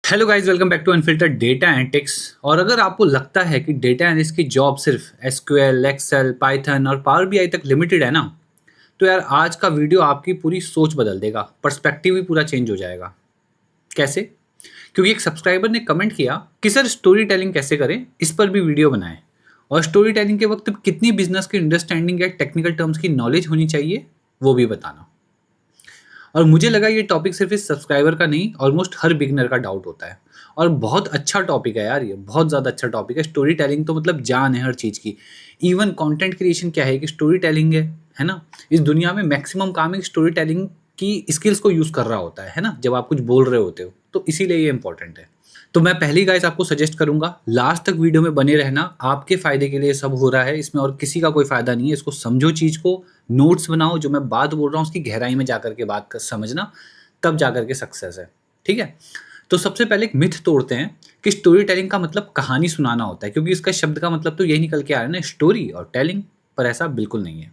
Hello guys, welcome back to unfiltered data analytics. और अगर आपको लगता है कि डेटा एनालिस्ट की जॉब सिर्फ एसक्यूएल, एक्सेल, पाइथन और पावर बीआई तक लिमिटेड है ना, तो यार आज का वीडियो आपकी पूरी सोच बदल देगा। पर्सपेक्टिव भी पूरा चेंज हो जाएगा। कैसे? क्योंकि एक सब्सक्राइबर ने कमेंट किया कि सर स्टोरी टेलिंग कैसे करें, इस पर भी वीडियो बनाएं। और स्टोरी टेलिंग के वक्त कितनी बिजनेस की अंडरस्टैंडिंग या टेक्निकल टर्म्स की नॉलेज होनी चाहिए, वो भी बताना। और मुझे लगा ये टॉपिक सिर्फ इस सब्सक्राइबर का नहीं, ऑलमोस्ट हर बिगनर का डाउट होता है। और बहुत अच्छा टॉपिक है यार, ये बहुत ज़्यादा अच्छा टॉपिक है। स्टोरी टेलिंग तो मतलब जान है हर चीज़ की। इवन कंटेंट क्रिएशन क्या है कि स्टोरी टेलिंग है ना। इस दुनिया में मैक्सिमम काम एक स्टोरी टेलिंग की स्किल्स को यूज़ कर रहा होता है ना, जब आप कुछ बोल रहे होते हो, तो इसीलिए ये इंपॉर्टेंट है। तो मैं पहली गाइस आपको सजेस्ट करूंगा लास्ट तक वीडियो में बने रहना। आपके फायदे के लिए सब हो रहा है इसमें, और किसी का कोई फायदा नहीं है। इसको समझो, चीज को नोट्स बनाओ, जो मैं बात बोल रहा हूँ उसकी गहराई में जाकर के बात कर समझना, तब जाकर के सक्सेस है। ठीक है। तो सबसे पहले एक मिथ तोड़ते हैं कि स्टोरी टेलिंग का मतलब कहानी सुनाना होता है, क्योंकि इसका शब्द का मतलब तो यही निकल के आ रहा है ना, स्टोरी और टेलिंग। पर ऐसा बिल्कुल नहीं है।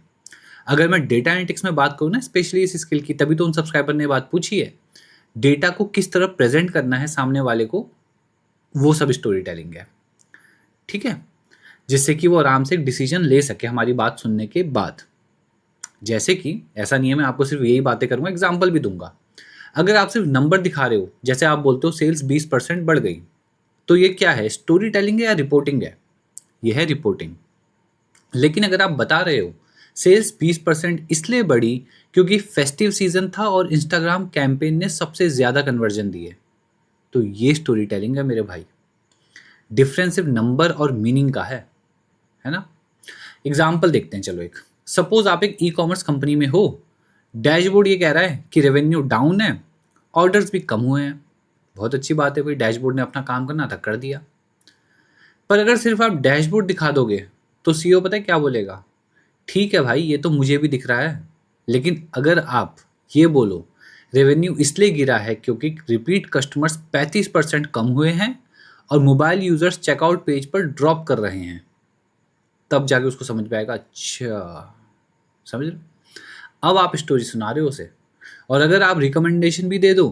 अगर मैं डेटा एनालिटिक्स में बात करूँ ना, स्पेशली इस स्किल की, तभी तो उन सब्सक्राइबर ने बात पूछी है। डेटा को किस तरह प्रेजेंट करना है सामने वाले को, वो सब स्टोरी टेलिंग है। ठीक है। जिससे कि वो आराम से एक डिसीजन ले सके हमारी बात सुनने के बाद। जैसे कि ऐसा नहीं है मैं आपको सिर्फ यही बातें करूंगा, एग्जाम्पल भी दूंगा। अगर आप सिर्फ नंबर दिखा रहे हो, जैसे आप बोलते हो सेल्स 20% बढ़ गई, तो ये क्या है, स्टोरी टेलिंग है या रिपोर्टिंग है? ये है रिपोर्टिंग। लेकिन अगर आप बता रहे हो सेल्स 20% इसलिए बढ़ी क्योंकि फेस्टिव सीजन था और इंस्टाग्राम कैंपेन ने सबसे ज्यादा कन्वर्जन दिए, तो ये स्टोरी टेलिंग है मेरे भाई। डिफरेंस सिर्फ नंबर और मीनिंग का है ना। एग्जाम्पल देखते हैं, चलो एक। सपोज आप एक ई कॉमर्स कंपनी में हो। डैशबोर्ड ये कह रहा है कि रेवेन्यू डाउन है, ऑर्डर्स भी कम हुए हैं। बहुत अच्छी बात है भाई, डैशबोर्ड ने अपना काम करना था, कर दिया। पर अगर सिर्फ आप डैशबोर्ड दिखा दोगे तो सीईओ पता है क्या बोलेगा? ठीक है भाई, ये तो मुझे भी दिख रहा है, लेकिन अगर आप ये बोलो रेवेन्यू इसलिए गिरा है क्योंकि रिपीट कस्टमर्स 35% कम हुए हैं और मोबाइल यूजर्स चेकआउट पेज पर ड्रॉप कर रहे हैं, तब जाके उसको समझ में आएगा। अच्छा, समझ रहे हो? अब आप स्टोरी सुना रहे हो उसे। और अगर आप रिकमेंडेशन भी दे दो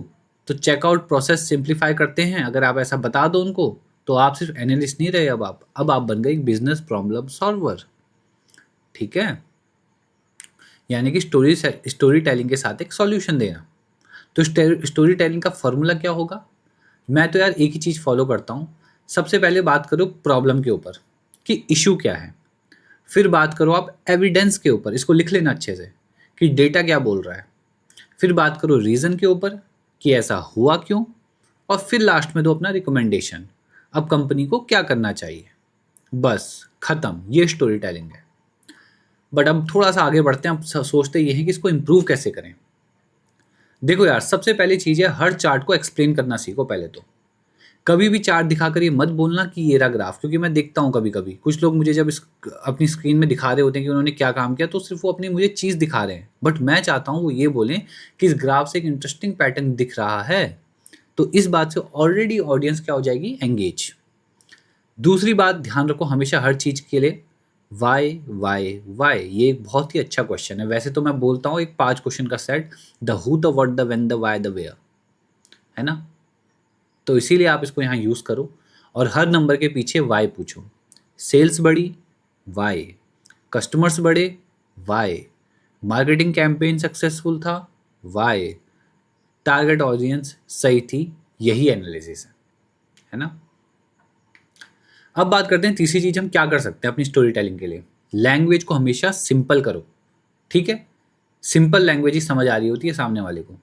तो चेकआउट प्रोसेस सिंप्लीफाई करते हैं, अगर आप ऐसा बता दो उनको, तो आप सिर्फ एनालिस्ट नहीं रहे, अब आप बन गए एक बिजनेस प्रॉब्लम सॉल्वर। ठीक है। यानी कि स्टोरी टेलिंग के साथ एक सॉल्यूशन देना। तो स्टोरी टेलिंग का फॉर्मूला क्या होगा? मैं तो यार एक ही चीज़ फॉलो करता हूँ। सबसे पहले बात करो प्रॉब्लम के ऊपर कि इशू क्या है। फिर बात करो आप एविडेंस के ऊपर, इसको लिख लेना अच्छे से कि डेटा क्या बोल रहा है। फिर बात करो रीज़न के ऊपर कि ऐसा हुआ क्यों। और फिर लास्ट में दो अपना रिकमेंडेशन, अब कंपनी को क्या करना चाहिए। बस खत्म, ये स्टोरी टेलिंग है। बट अब थोड़ा सा आगे बढ़ते हैं। अब सोचते ये हैं कि इसको इम्प्रूव कैसे करें। देखो यार, सबसे पहली चीज़ है हर चार्ट को एक्सप्लेन करना सीखो पहले तो। कभी भी चार्ट दिखाकर ये मत बोलना कि ये रहा ग्राफ, क्योंकि मैं देखता हूँ कभी कभी कुछ लोग मुझे जब अपनी स्क्रीन में दिखा रहे होते हैं कि उन्होंने क्या काम किया, तो सिर्फ वो अपनी मुझे चीज़ दिखा रहे हैं। बट मैं चाहता हूँ वो ये बोलें कि इस ग्राफ से एक इंटरेस्टिंग पैटर्न दिख रहा है। तो इस बात से ऑलरेडी ऑडियंस क्या हो जाएगी, एंगेज। दूसरी बात ध्यान रखो हमेशा हर चीज़ के लिए वाई वाई वाई, ये एक बहुत ही अच्छा क्वेश्चन है। वैसे तो मैं बोलता हूँ एक 5 क्वेश्चन का सेट, the who, the what, the when, the why, the where, है ना। तो इसीलिए आप इसको यहाँ यूज़ करो और हर नंबर के पीछे वाई पूछो। सेल्स बढ़ी, वाई। कस्टमर्स बढ़े, वाई। मार्केटिंग कैंपेन सक्सेसफुल था, वाई। टारगेट ऑडियंस सही थी, यही एनालिसिस है ना। अब बात करते हैं तीसरी चीज़ हम क्या कर सकते हैं अपनी स्टोरी टेलिंग के लिए। लैंग्वेज को हमेशा सिंपल करो। ठीक है। सिंपल लैंग्वेज ही समझ आ रही होती है सामने वाले को।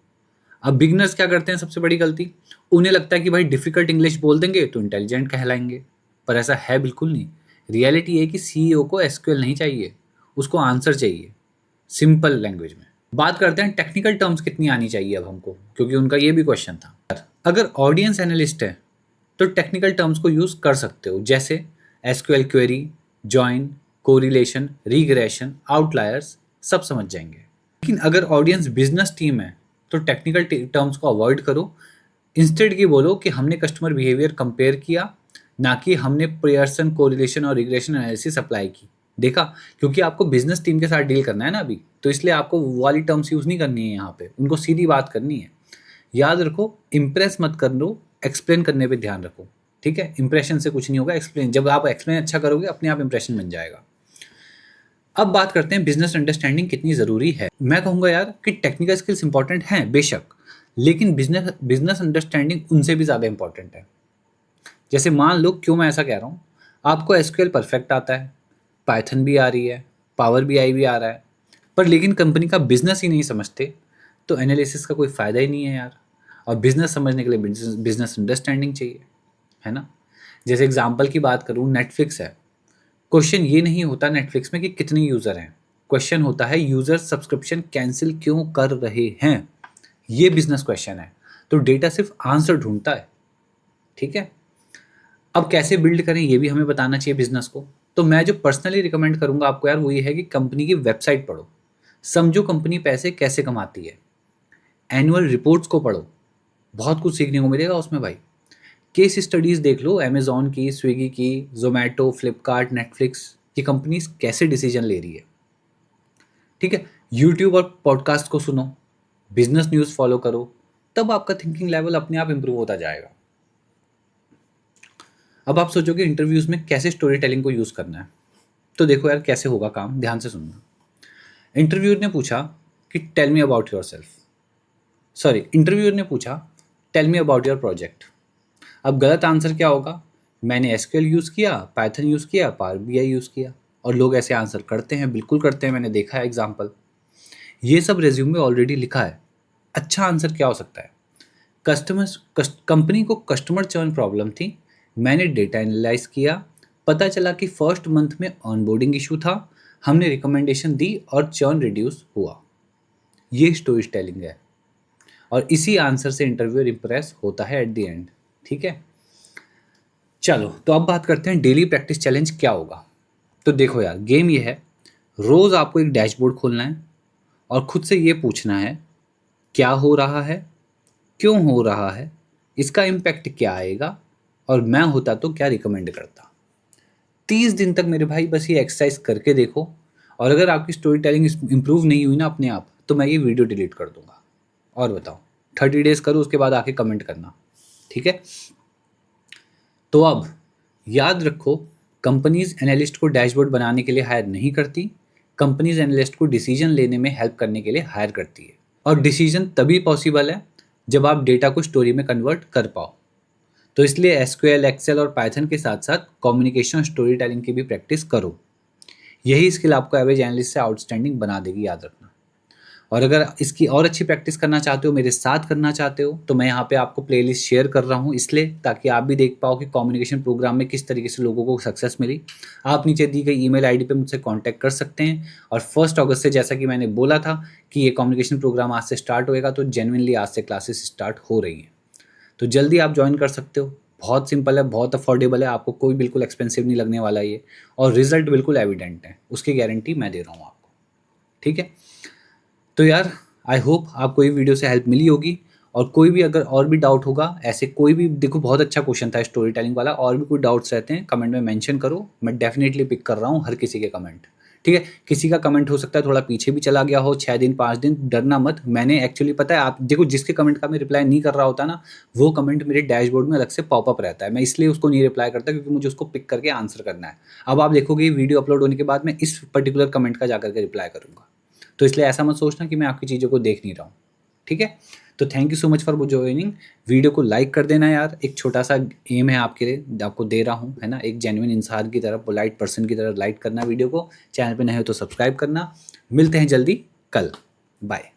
अब बिगनर्स क्या करते हैं, सबसे बड़ी गलती, उन्हें लगता है कि भाई डिफिकल्ट इंग्लिश बोल देंगे तो इंटेलिजेंट कहलाएंगे। पर ऐसा है बिल्कुल नहीं। रियलिटी ये है कि सीईओ को एसक्यूएल नहीं चाहिए, उसको आंसर चाहिए सिंपल लैंग्वेज में। बात करते हैं टेक्निकल टर्म्स कितनी आनी चाहिए अब हमको, क्योंकि उनका ये भी क्वेश्चन था। अगर ऑडियंस एनालिस्ट है तो टेक्निकल टर्म्स को यूज़ कर सकते हो, जैसे SQL query, join, correlation, regression, outliers, सब समझ जाएंगे। लेकिन अगर ऑडियंस बिजनेस टीम है तो टेक्निकल टर्म्स को अवॉइड करो। इंस्टेड की बोलो कि हमने कस्टमर बिहेवियर कंपेयर किया, ना कि हमने पियर्सन कोरिलेशन और रिग्रेशन एनालिसिस अप्लाई की। देखा, क्योंकि आपको बिजनेस टीम के साथ डील करना है ना अभी, तो इसलिए आपको वो वाली टर्म्स यूज़ नहीं करनी है यहाँ पे, उनको सीधी बात करनी है। याद रखो, इम्प्रेस मत करो, एक्सप्लेन करने पे ध्यान रखो, ठीक है। इंप्रेशन से कुछ नहीं होगा, एक्सप्लेन, जब आप एक्सप्लेन अच्छा करोगे अपने आप इंप्रेशन बन जाएगा। अब बात करते हैं बिजनेस अंडरस्टैंडिंग कितनी ज़रूरी है। मैं कहूँगा यार कि टेक्निकल स्किल्स इंपॉर्टेंट हैं बेशक, लेकिन बिजनेस बिजनेस अंडरस्टैंडिंग उनसे भी ज़्यादा इंपॉर्टेंट है। जैसे मान लो, क्यों मैं ऐसा कह रहा हूँ, आपको एसक्यूएल परफेक्ट आता है, पाइथन भी आ रही है, पावर बीआई भी आ रहा है, पर लेकिन कंपनी का बिजनेस ही नहीं समझते, तो एनालिसिस का कोई फ़ायदा ही नहीं है यार। और बिजनेस समझने के लिए बिजनेस अंडरस्टैंडिंग चाहिए, है ना। जैसे एग्जांपल की बात करूँ, नेटफ्लिक्स है। क्वेश्चन ये नहीं होता नेटफ्लिक्स में कि कितने यूज़र हैं, क्वेश्चन होता है यूज़र सब्सक्रिप्शन कैंसिल क्यों कर रहे हैं। ये बिजनेस क्वेश्चन है। तो डेटा सिर्फ आंसर ढूंढता है, ठीक है। अब कैसे बिल्ड करें ये भी हमें बताना चाहिए बिजनेस को। तो मैं जो पर्सनली रिकमेंड करूंगा आपको यार, वो ये है कि कंपनी की वेबसाइट पढ़ो, समझो कंपनी पैसे कैसे कमाती है। एनुअल रिपोर्ट्स को पढ़ो, बहुत कुछ सीखने को मिलेगा उसमें भाई। केस स्टडीज़ देख लो, अमेजॉन की, स्विगी की, जोमेटो, फ्लिपकार्ट, नेटफ्लिक्स, ये कंपनीज कैसे डिसीजन ले रही है, ठीक है। यूट्यूब और पॉडकास्ट को सुनो, बिजनेस न्यूज़ फॉलो करो, तब आपका थिंकिंग लेवल अपने आप इंप्रूव होता जाएगा। अब आप सोचोगे इंटरव्यूज़ में कैसे स्टोरी टेलिंग को यूज़ करना है। तो देखो यार कैसे होगा काम, ध्यान से सुनना। इंटरव्यूअर ने पूछा कि tell me about yourself, sorry, interviewer ने पूछा tell me about your project. अब गलत आंसर क्या होगा, मैंने एसक्यूएल यूज़ किया, पाइथन यूज़ किया, पावर बीआई यूज़ किया। और लोग ऐसे आंसर करते हैं, बिल्कुल करते हैं, मैंने देखा है एग्जाम्पल। ये सब रेज्यूम में ऑलरेडी लिखा है। अच्छा आंसर क्या हो सकता है, कंपनी को कस्टमर चर्न प्रॉब्लम थी, मैंने डेटा एनालाइज किया, पता चला कि फर्स्ट मंथ में ऑनबोर्डिंग इशू था, हमने रिकमेंडेशन दी और चर्न रिड्यूस हुआ। ये स्टोरी टेलिंग है, और इसी आंसर से इंटरव्यूअर इंप्रेस होता है एट द एंड, ठीक है। चलो, तो अब बात करते हैं डेली प्रैक्टिस चैलेंज क्या होगा। तो देखो यार, गेम ये है, रोज़ आपको एक डैशबोर्ड खोलना है और खुद से ये पूछना है क्या हो रहा है, क्यों हो रहा है, इसका इम्पैक्ट क्या आएगा, और मैं होता तो क्या रिकमेंड करता। 30 दिन तक मेरे भाई बस ये एक्सरसाइज करके देखो, और अगर आपकी स्टोरी टेलिंग इंप्रूव नहीं हुई ना अपने आप, तो मैं ये वीडियो डिलीट कर दूंगा। और बताओ, 30 डेज करो, उसके बाद आके कमेंट करना, ठीक है। तो अब याद रखो, कंपनीज एनालिस्ट को डैशबोर्ड बनाने के लिए हायर नहीं करती, कंपनीज एनालिस्ट को डिसीजन लेने में हेल्प करने के लिए हायर करती है। और डिसीजन तभी पॉसिबल है जब आप डेटा को स्टोरी में कन्वर्ट कर पाओ। तो इसलिए एसक्यूएल, एक्सेल और पाइथन के साथ साथ कम्युनिकेशन, स्टोरी टेलिंग की भी प्रैक्टिस करो। यही स्किल आपको एवरेज एनालिस्ट से आउटस्टैंडिंग बना देगी, याद रखना। और अगर इसकी और अच्छी प्रैक्टिस करना चाहते हो, मेरे साथ करना चाहते हो, तो मैं यहाँ पे आपको प्लेलिस्ट शेयर कर रहा हूँ, इसलिए ताकि आप भी देख पाओ कि कम्युनिकेशन प्रोग्राम में किस तरीके से लोगों को सक्सेस मिली। आप नीचे दी गई ईमेल आईडी पे मुझसे कांटेक्ट कर सकते हैं। और 1 अगस्त से, जैसा कि मैंने बोला था कि ये कम्युनिकेशन प्रोग्राम आज से स्टार्ट होएगा, तो जेन्युइनली आज से क्लासेस स्टार्ट हो रही हैं, तो जल्दी आप ज्वाइन कर सकते हो। बहुत सिंपल है, बहुत अफोर्डेबल है, आपको कोई बिल्कुल एक्सपेंसिव नहीं लगने वाला ये, और रिजल्ट बिल्कुल एविडेंट है, उसकी गारंटी मैं दे रहा हूँ आपको, ठीक है। तो यार, आई होप आपको ये वीडियो से हेल्प मिली होगी। और कोई भी अगर और भी डाउट होगा, ऐसे कोई भी, देखो बहुत अच्छा क्वेश्चन था स्टोरी टेलिंग वाला, और भी कोई डाउट्स रहते हैं कमेंट में मेंशन करो, मैं डेफिनेटली पिक कर रहा हूँ हर किसी के कमेंट, ठीक है। किसी का कमेंट हो सकता है थोड़ा पीछे भी चला गया हो, 6 दिन 5 दिन, डरना मत। मैंने एक्चुअली, पता है, आप देखो, जिसके कमेंट का मैं रिप्लाई नहीं कर रहा होता ना, वो कमेंट मेरे डैशबोर्ड में अलग से पॉपअप रहता है, मैं इसलिए उसको नहीं रिप्लाई करता, क्योंकि मुझे उसको पिक करके आंसर करना है। अब आप देखोगे वीडियो अपलोड होने के बाद मैं इस पर्टिकुलर कमेंट का जाकर के रिप्लाई करूँगा, तो इसलिए ऐसा मत सोचना कि मैं आपकी चीज़ों को देख नहीं रहा हूँ, ठीक है। तो thank you so much for joining. Video को लाइक कर देना यार, एक छोटा सा एम है आपके लिए, आपको दे रहा हूँ, है ना, एक जेन्युइन इंसान की तरह, पोलाइट पर्सन की तरह लाइक करना वीडियो को। चैनल पे नए हो तो सब्सक्राइब करना। मिलते हैं जल्दी कल, बाय।